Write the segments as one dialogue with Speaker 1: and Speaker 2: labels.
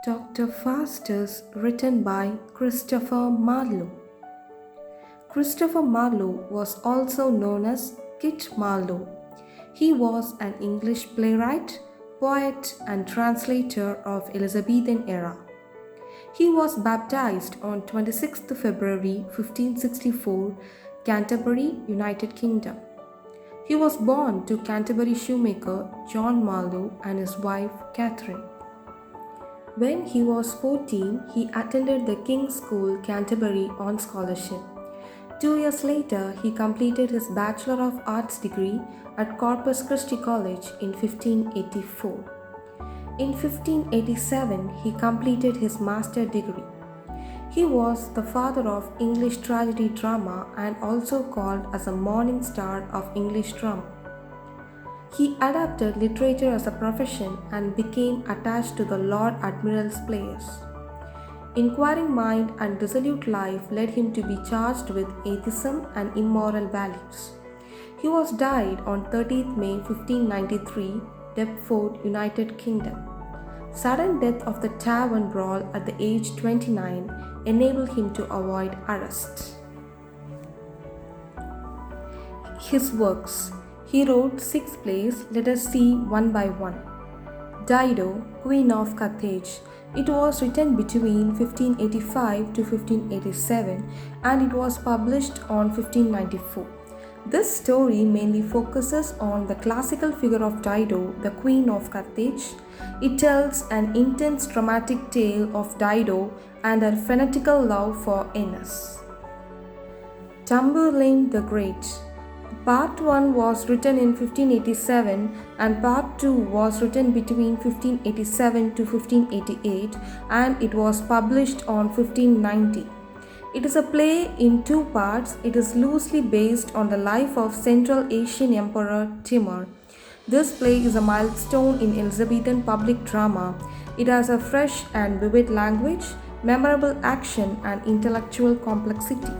Speaker 1: Dr. Faustus, written by Christopher Marlowe. Christopher Marlowe was also known as Kit Marlowe. He was an English playwright, poet, and translator of Elizabethan era. He was baptized on 26th February 1564, Canterbury, United Kingdom. He was born to Canterbury shoemaker John Marlowe and his wife Catherine. When he was 14, he attended the King's School, Canterbury on scholarship. 2 years later, he completed his Bachelor of Arts degree at Corpus Christi College in 1584. In 1587, he completed his master degree. He was the father of English tragedy drama and also called as a morning star of English drama. He adopted literature as a profession and became attached to the Lord Admiral's plays. Inquiring mind and dissolute life led him to be charged with atheism and immoral values. He was died on 30th May 1593, Deptford, United Kingdom. Sudden death of the tavern brawl at the age 29 enabled him to avoid arrest. His works. He wrote 6 plays. Let us see one by one. Dido, Queen of Carthage. It was written between 1585 to 1587 and it was published on 1594. This story mainly focuses on the classical figure of Dido, the Queen of Carthage. It tells an intense dramatic tale of Dido and her fanatical love for Aeneas. Tamburlaine the Great. Part 1 was written in 1587 and Part 2 was written between 1587 to 1588 and it was published on 1590. It is a play in 2 parts. It is loosely based on the life of Central Asian Emperor Timur. This play is a milestone in Elizabethan public drama. It has a fresh and vivid language, memorable action and intellectual complexity.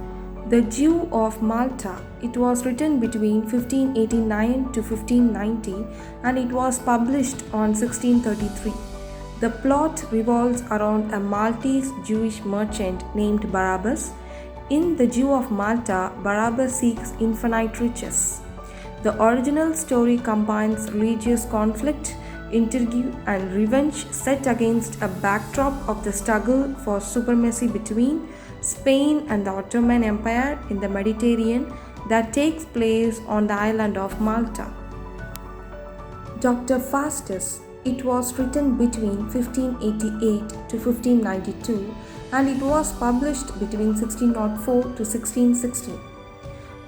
Speaker 1: The Jew of Malta. It was written between 1589 to 1590 and it was published on 1633. The plot revolves around a Maltese Jewish merchant named Barabbas. In The Jew of Malta, Barabbas seeks infinite riches. The original story combines religious conflict, intrigue, and revenge set against a backdrop of the struggle for supremacy between Spain and the Ottoman Empire in the Mediterranean that takes place on the island of Malta. Dr. Faustus. It was written between 1588 to 1592 and it was published between 1604 to 1616.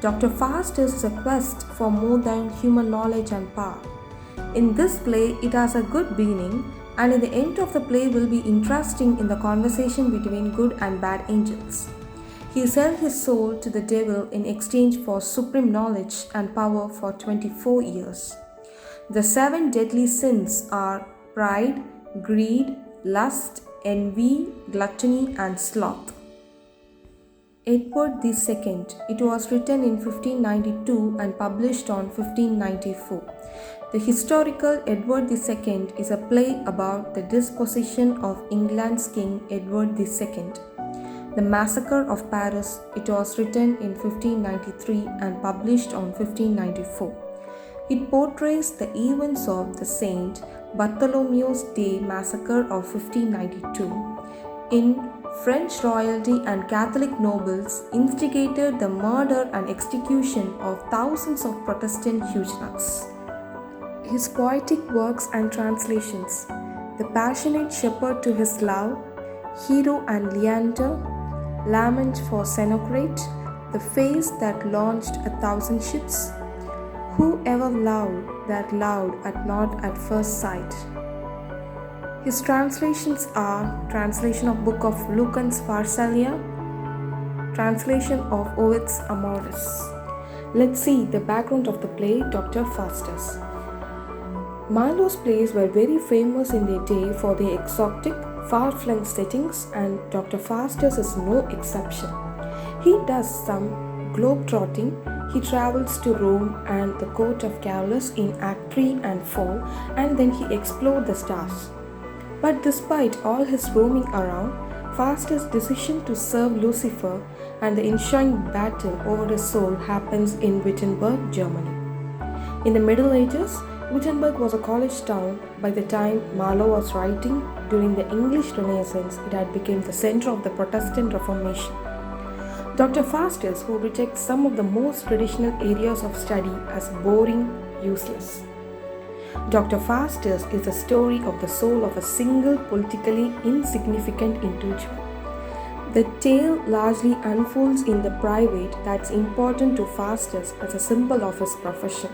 Speaker 1: Dr. Faustus is a quest for more than human knowledge and power. In this play, it has a good beginning and in the end of the play will be interesting in the conversation between good and bad angels. He sold his soul to the devil in exchange for supreme knowledge and power for 24 years. The 7 deadly sins are pride, greed, lust, envy, gluttony, and sloth. Edward II. It was written in 1592 and published on 1594. The historical Edward II is a play about the disposition of England's King Edward II. The Massacre of Paris. It was written in 1593 and published on 1594. It portrays the events of the Saint Bartholomew's Day massacre of 1592. In French royalty and Catholic nobles instigated the murder and execution of thousands of Protestant Huguenots. His poetic works and translations. The Passionate Shepherd to His Love, Hero and Leander, Lament for Senocrate, The Face that Launched 1,000 Ships, Whoever loved that loved not at first sight. His translations are translation of Book of Lucan's Pharsalia, translation of Ovid's Amoris. Let's see the background of the play Dr. Faustus. Marlowe's plays were very famous in their day for their exotic, far-flung settings and Dr. Faustus is no exception. He does some globe-trotting. He travels to Rome and the court of Carolus in Act 3 and 4 and then he explored the stars. But despite all his roaming around, Faustus' decision to serve Lucifer and the ensuing battle over his soul happens in Wittenberg, Germany. In the Middle Ages, Wittenberg was a college town. By the time Marlowe was writing, during the English Renaissance, it had become the center of the Protestant Reformation. Dr. Faustus, who rejects some of the most traditional areas of study as boring, useless. Dr. Faustus is the story of the soul of a single politically insignificant individual. The tale largely unfolds in the private that's important to Faustus as a symbol of his profession.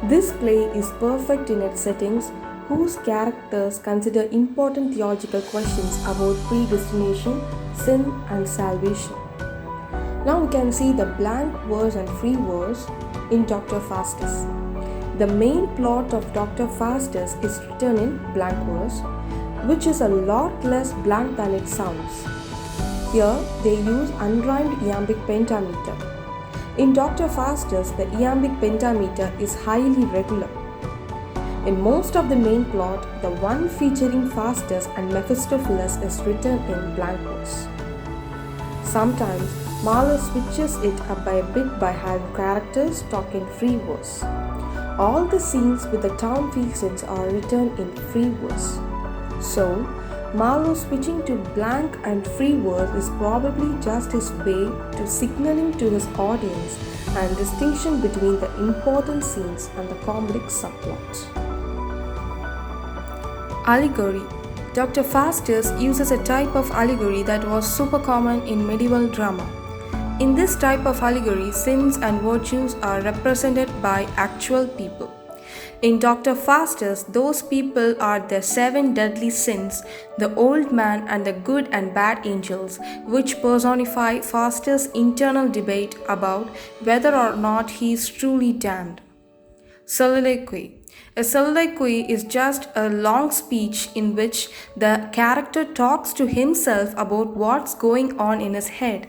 Speaker 1: This play is perfect in its settings, whose characters consider important theological questions about predestination, sin, and salvation. Now we can see the blank verse and free verse in Dr. Faustus. The main plot of Dr. Faustus is written in blank verse, which is a lot less blank than it sounds. Here they use unrhymed iambic pentameter. In Dr. Faustus, the iambic pentameter is highly regular. In most of the main plot, the one featuring Faustus and Mephistopheles is written in blank verse. Sometimes Marlowe switches it up by a bit by having characters talk in free verse. All the scenes with the town feasts are written in free verse. So, Marlowe switching to blank and free verse is probably just his way to signaling to his audience and distinction between the important scenes and the comedic subplot. Allegory. Dr. Faustus uses a type of allegory that was super common in medieval drama. In this type of allegory, sins and virtues are represented by actual people. In Dr. Faustus, those people are the 7 deadly sins, the old man and the good and bad angels, which personify Faustus' internal debate about whether or not he is truly damned. Soliloquy. A soliloquy is just a long speech in which the character talks to himself about what's going on in his head.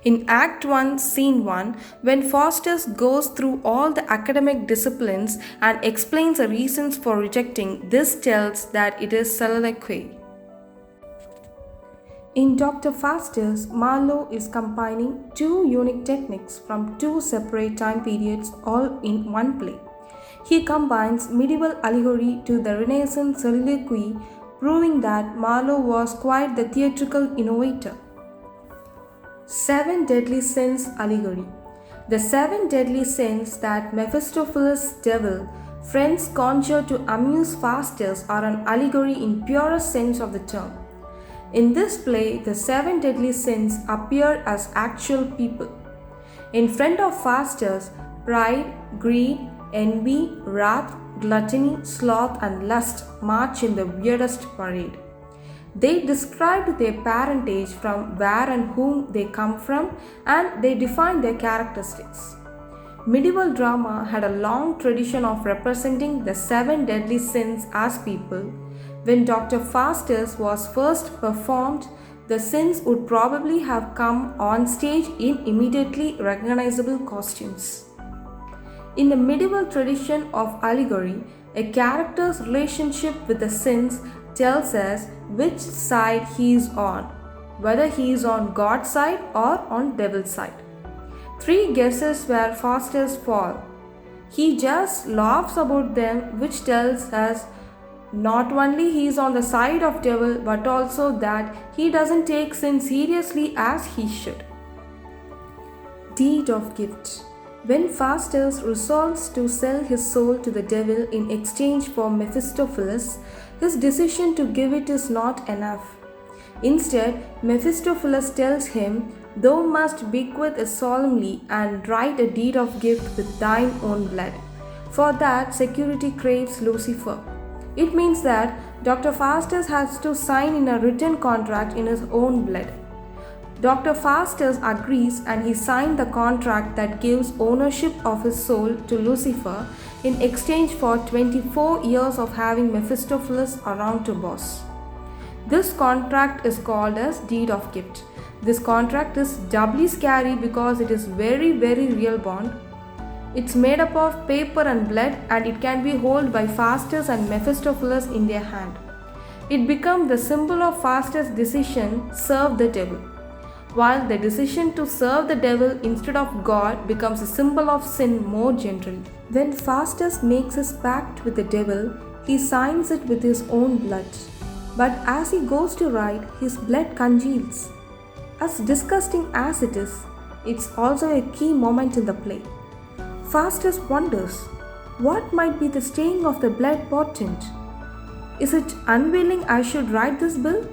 Speaker 1: In Act 1, Scene 1, when Faustus goes through all the academic disciplines and explains the reasons for rejecting, this tells that it is soliloquy. In Dr. Faustus, Marlowe is combining 2 unique techniques from 2 separate time periods all in one play. He combines medieval allegory to the Renaissance soliloquy, proving that Marlowe was quite the theatrical innovator. 7 Deadly Sins Allegory. The 7 deadly sins that Mephistopheles' devil friends conjure to amuse Faustus are an allegory in purest sense of the term. In this play, the 7 deadly sins appear as actual people. In front of Faustus, pride, greed, envy, wrath, gluttony, sloth, and lust march in the weirdest parade. They described their parentage, from where and whom they come from, and they define their characteristics. Medieval drama had a long tradition of representing the 7 deadly sins as people. When Dr. Faustus was first performed, the sins would probably have come on stage in immediately recognizable costumes. In the medieval tradition of allegory, a character's relationship with the sins tells us which side he is on, whether he is on God's side or on devil's side. 3 guesses where Faustus fall. He just laughs about them, which tells us not only he is on the side of devil, but also that he doesn't take sin seriously as he should. Deed of gift. When Faustus resolves to sell his soul to the devil in exchange for Mephistopheles, his decision to give it is not enough. Instead, Mephistopheles tells him, "Thou must bequeath it solemnly and write a deed of gift with thine own blood." For that, security craves Lucifer. It means that Dr. Faustus has to sign in a written contract in his own blood. Dr. Faustus agrees and he signed the contract that gives ownership of his soul to Lucifer in exchange for 24 years of having Mephistopheles around to boss. This contract is called as deed of gift. This contract is doubly scary because it is very real bond. It's made up of paper and blood, and it can be held by Faustus and Mephistopheles in their hand. It becomes the symbol of Faustus' decision, serve the devil. While the decision to serve the devil instead of God becomes a symbol of sin more generally. When Faustus makes his pact with the devil, he signs it with his own blood. But as he goes to write, his blood congeals. As disgusting as it is, it's also a key moment in the play. Faustus wonders, what might be the stain of the blood portent? Is it unwilling I should write this bill?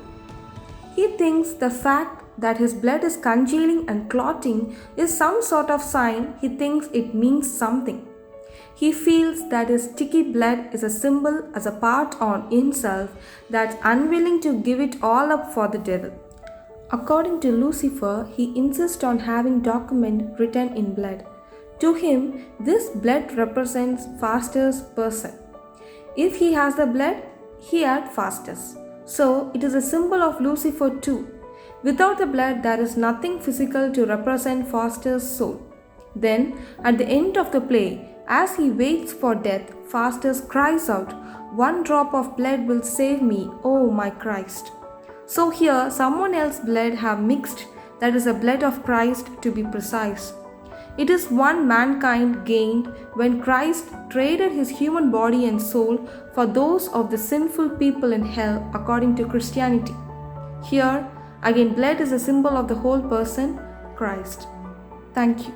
Speaker 1: He thinks the fact that his blood is congealing and clotting is some sort of sign. He thinks it means something. He feels that his sticky blood is a symbol as a part on himself that's unwilling to give it all up for the devil. According to Lucifer, he insists on having document written in blood. To him, this blood represents Faustus' person. If he has the blood, he had Faustus. So it is a symbol of Lucifer too. Without the blood, there is nothing physical to represent Faustus' soul. Then, at the end of the play, as he waits for death, Faustus cries out, "One drop of blood will save me, oh my Christ." So here, someone else's blood have mixed, that is the blood of Christ to be precise. It is one mankind gained when Christ traded his human body and soul for those of the sinful people in hell according to Christianity. Here, again, blood is a symbol of the whole person, Christ. Thank you.